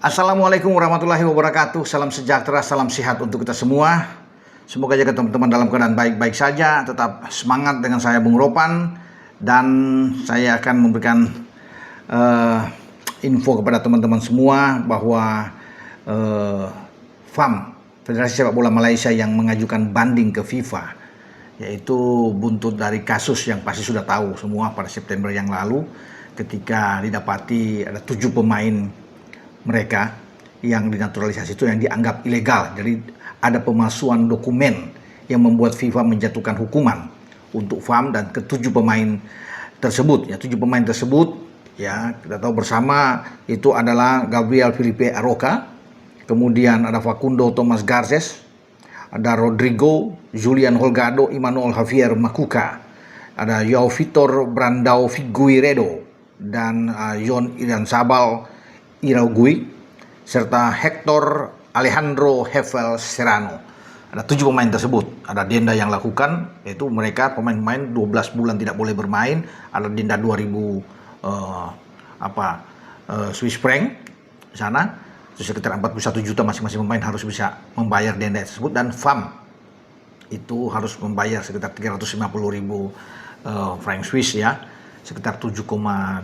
Assalamualaikum warahmatullahi wabarakatuh. Salam sejahtera, salam sehat untuk kita semua. Semoga jaga teman-teman dalam keadaan baik-baik saja. Tetap semangat dengan saya Bung Ropan. Dan saya akan memberikan info kepada teman-teman semua bahwa FAM, Federasi Sepak Bola Malaysia, yang mengajukan banding ke FIFA, yaitu buntut dari kasus yang pasti sudah tahu semua pada September yang lalu, ketika didapati ada 7 pemain mereka yang dinaturalisasi itu yang dianggap ilegal. Jadi ada pemalsuan dokumen yang membuat FIFA menjatuhkan hukuman untuk FAM dan ke-7 pemain tersebut. Ya, 7 pemain tersebut ya kita tahu bersama itu adalah Gabriel Felipe Aroca, kemudian ada Facundo Thomas Garces, ada Rodrigo Julian Holgado, Emmanuel Javier Makuka, ada João Vitor Brandao Figueiredo, dan Yon Iransabal Iraugui, serta Hector Alejandro Hefel Serrano. Ada 7 pemain tersebut. Ada denda yang lakukan, yaitu mereka pemain-pemain 12 bulan tidak boleh bermain. Ada denda 2000 Swiss franc di sana. Itu sekitar 41 juta masing-masing pemain harus bisa membayar denda tersebut, dan FAM itu harus membayar sekitar 350.000 franc Swiss, ya, sekitar 7,2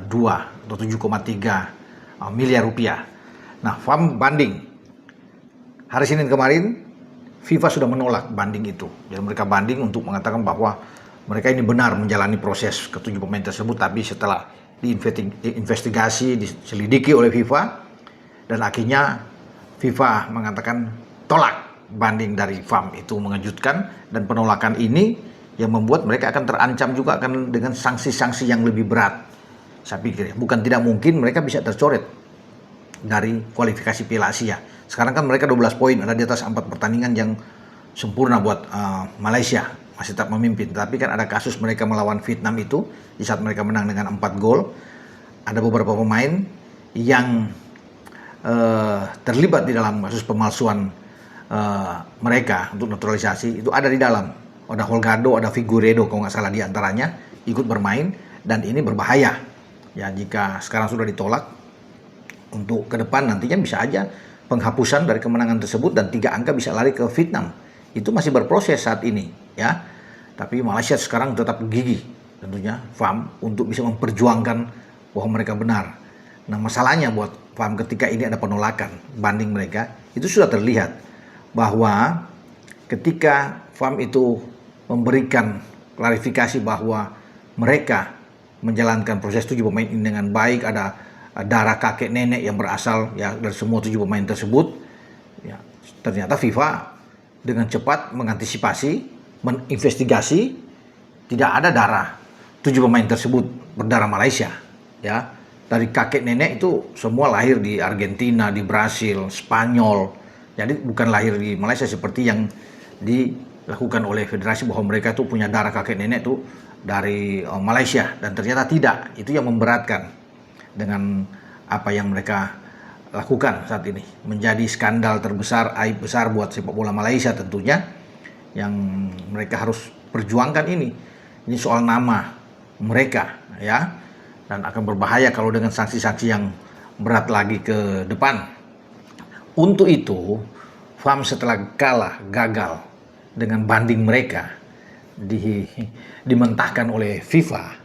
atau 7,3 miliar rupiah. Nah, FAM banding. Hari Senin kemarin FIFA sudah menolak banding itu. Jadi mereka banding untuk mengatakan bahwa mereka ini benar menjalani proses ke-7 pemain tersebut, tapi setelah diinvestigasi, diselidiki oleh FIFA, dan akhirnya FIFA mengatakan tolak banding dari FAM. Itu mengejutkan, dan penolakan ini yang membuat mereka akan terancam juga akan dengan sanksi-sanksi yang lebih berat. Saya pikir bukan tidak mungkin mereka bisa tercoret dari kualifikasi Piala Asia. Sekarang kan mereka 12 poin, ada di atas 4 pertandingan yang sempurna buat Malaysia, masih tetap memimpin. Tapi kan ada kasus mereka melawan Vietnam itu, di saat mereka menang dengan 4 gol, ada beberapa pemain yang terlibat di dalam kasus pemalsuan mereka untuk naturalisasi, itu ada di dalam. Ada Holgado, ada Figueiredo kalau nggak salah di antaranya ikut bermain, dan ini berbahaya. Ya, jika sekarang sudah ditolak, untuk ke depan nantinya bisa aja penghapusan dari kemenangan tersebut, dan 3 angka bisa lari ke Vietnam. Itu masih berproses saat ini, ya. Tapi Malaysia sekarang tetap gigih tentunya FAM untuk bisa memperjuangkan bahwa mereka benar. Nah, masalahnya buat FAM ketika ini ada penolakan banding mereka, itu sudah terlihat bahwa ketika FAM itu memberikan klarifikasi bahwa mereka menjalankan proses 7 pemain ini dengan baik, ada darah kakek nenek yang berasal ya dari semua 7 pemain tersebut, ya, ternyata FIFA dengan cepat mengantisipasi, menginvestigasi, tidak ada darah 7 pemain tersebut berdarah Malaysia, ya. Dari kakek nenek itu semua lahir di Argentina, di Brasil, Spanyol. Jadi bukan lahir di Malaysia seperti yang dilakukan oleh federasi bahwa mereka itu punya darah kakek nenek itu dari Malaysia, dan ternyata tidak. Itu yang memberatkan dengan apa yang mereka lakukan saat ini. Menjadi skandal terbesar, aib besar buat sepak bola Malaysia tentunya, yang mereka harus perjuangkan ini. Ini soal nama mereka, ya, dan akan berbahaya kalau dengan sanksi-sanksi yang berat lagi ke depan. Untuk itu, FAM setelah gagal dengan banding mereka dimentahkan oleh FIFA,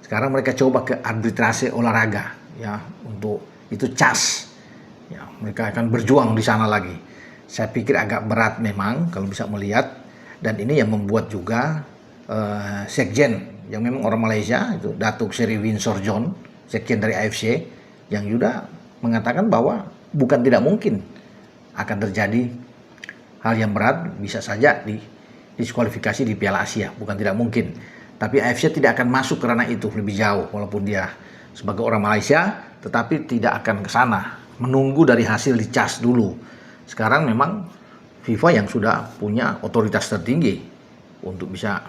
sekarang mereka coba ke arbitrase olahraga, ya, untuk itu CAS, ya, mereka akan berjuang di sana lagi. Saya pikir agak berat memang kalau bisa melihat, dan ini yang membuat juga sekjen yang memang orang Malaysia itu Datuk Seri Winsor John, sekjen dari AFC, yang juga mengatakan bahwa bukan tidak mungkin akan terjadi hal yang berat, bisa saja diskualifikasi di Piala Asia, bukan tidak mungkin. Tapi AFC tidak akan masuk ke ranah itu lebih jauh, walaupun dia sebagai orang Malaysia, tetapi tidak akan ke sana, menunggu dari hasil di CAS dulu. Sekarang memang FIFA yang sudah punya otoritas tertinggi untuk bisa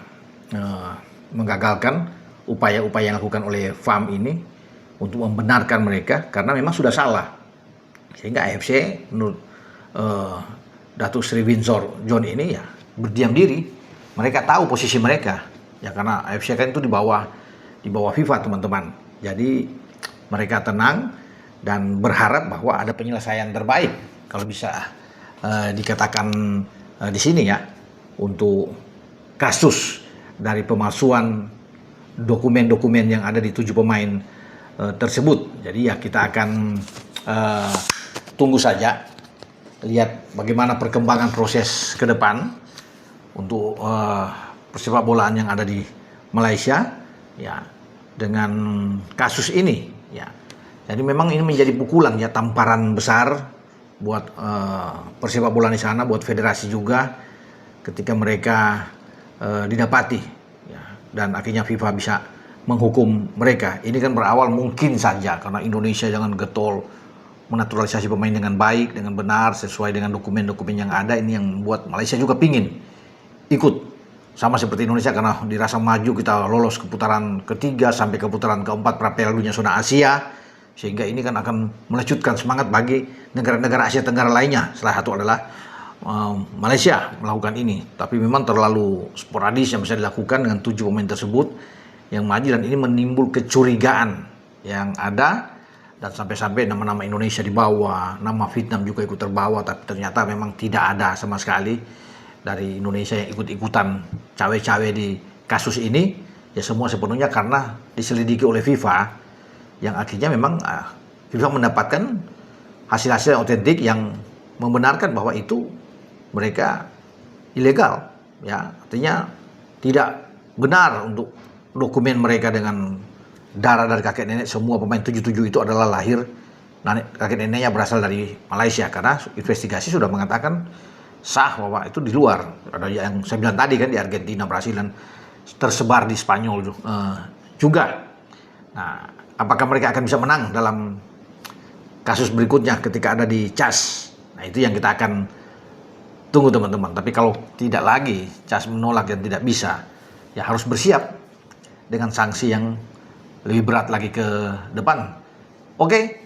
menggagalkan upaya-upaya yang dilakukan oleh FAM ini untuk membenarkan mereka, karena memang sudah salah. Sehingga AFC menurut Datuk Seri Winsor John ini ya berdiam diri. Mereka tahu posisi mereka, ya, karena AFC kan itu di bawah FIFA, teman-teman. Jadi mereka tenang, dan berharap bahwa ada penyelesaian terbaik kalau bisa dikatakan di sini ya, untuk kasus dari pemalsuan dokumen-dokumen yang ada di 7 pemain tersebut. Jadi ya kita akan tunggu saja, lihat bagaimana perkembangan proses ke depan untuk persepak bolaan yang ada di Malaysia ya dengan kasus ini ya. Jadi memang ini menjadi pukulan ya, tamparan besar buat persepak bolaan di sana, buat federasi juga ketika mereka didapati ya, dan akhirnya FIFA bisa menghukum mereka. Ini kan berawal mungkin saja karena Indonesia jangan getol menaturalisasi pemain dengan baik, dengan benar, sesuai dengan dokumen-dokumen yang ada. Ini yang membuat Malaysia juga pingin ikut sama seperti Indonesia, karena dirasa maju kita lolos ke putaran ketiga sampai ke putaran keempat pra Piala Dunia Zona Asia, sehingga ini kan akan melecutkan semangat bagi negara-negara Asia Tenggara lainnya. Salah satu adalah Malaysia melakukan ini, tapi memang terlalu sporadis yang bisa dilakukan dengan 7 pemain tersebut yang maju, dan ini menimbul kecurigaan yang ada, dan sampai-sampai nama-nama Indonesia dibawa, nama Vietnam juga ikut terbawa, tapi ternyata memang tidak ada sama sekali dari Indonesia yang ikut-ikutan cawe-cawe di kasus ini. Ya semua sepenuhnya karena diselidiki oleh FIFA, yang akhirnya memang FIFA mendapatkan hasil-hasil yang otentik yang membenarkan bahwa itu mereka ilegal ya, artinya tidak benar untuk dokumen mereka dengan darah dari kakek nenek. Semua pemain 77 itu adalah lahir kakek neneknya berasal dari Malaysia, karena investigasi sudah mengatakan sah bahwa itu di luar. Ada yang saya bilang tadi kan, di Argentina, Brasil, dan tersebar di Spanyol juga. Nah, apakah mereka akan bisa menang dalam kasus berikutnya ketika ada di CAS? Nah, itu yang kita akan tunggu teman-teman. Tapi kalau tidak lagi CAS menolak dan tidak bisa, ya harus bersiap dengan sanksi yang lebih berat lagi ke depan. Oke,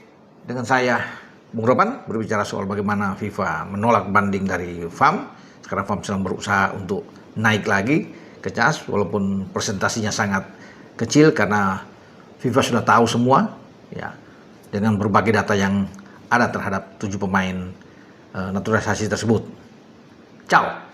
dengan saya Bung Ropan berbicara soal bagaimana FIFA menolak banding dari FAM. Sekarang FAM sedang berusaha untuk naik lagi ke CAS, walaupun presentasinya sangat kecil karena FIFA sudah tahu semua ya, dengan berbagai data yang ada terhadap 7 pemain naturalisasi tersebut. Ciao.